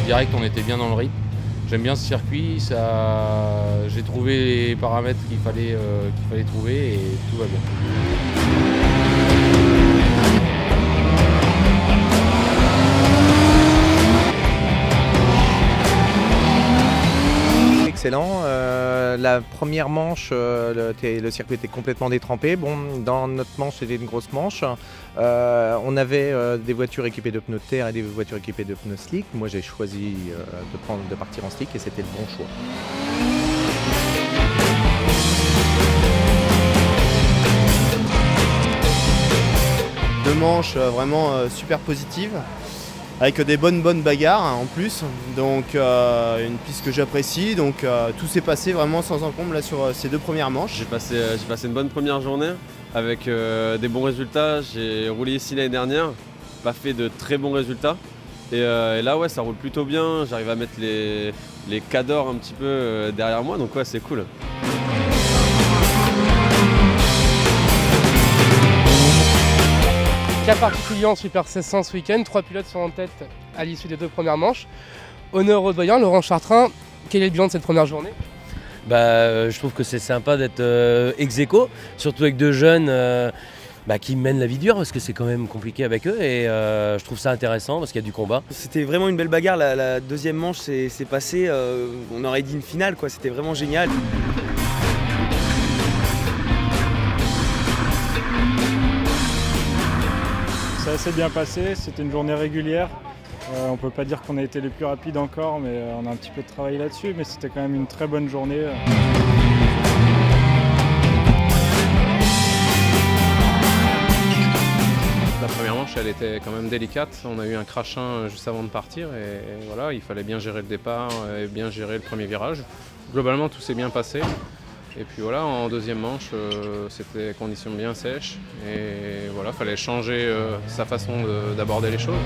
Direct, on était bien dans le rythme. J'aime bien ce circuit, j'ai trouvé les paramètres qu'il fallait trouver et tout va bien. Excellent. La première manche, le circuit était complètement détrempé. Bon, dans notre manche, c'était une grosse manche. On avait des voitures équipées de pneus de terre et des voitures équipées de pneus slick. Moi, j'ai choisi de partir en slick et c'était le bon choix. Deux manches vraiment super positives, avec des bonnes bagarres en plus, donc une piste que j'apprécie, donc tout s'est passé vraiment sans encombre là sur ces deux premières manches. J'ai passé une bonne première journée avec des bons résultats. J'ai roulé ici l'année dernière, pas fait de très bons résultats et là ouais, ça roule plutôt bien, j'arrive à mettre les cadors un petit peu derrière moi, donc ouais, c'est cool. Cas particulier en Super 1600 ce week-end, 3 pilotes sont en tête à l'issue des deux premières manches. Honneur aux doyens, Laurent Chartrain, quel est le bilan de cette première journée? Je trouve que c'est sympa d'être ex-aequo, surtout avec deux jeunes qui mènent la vie dure parce que c'est quand même compliqué avec eux et je trouve ça intéressant parce qu'il y a du combat. C'était vraiment une belle bagarre, la deuxième manche s'est passée, on aurait dit une finale quoi, c'était vraiment génial. Ça s'est bien passé, c'était une journée régulière. On ne peut pas dire qu'on a été les plus rapides encore, mais on a un petit peu de travail là-dessus, mais c'était quand même une très bonne journée. La première manche, elle était quand même délicate. On a eu un crachin juste avant de partir et voilà, il fallait bien gérer le départ et bien gérer le premier virage. Globalement, tout s'est bien passé. Et puis voilà, en deuxième manche, c'était conditions bien sèches et voilà, fallait changer sa façon d'aborder les choses.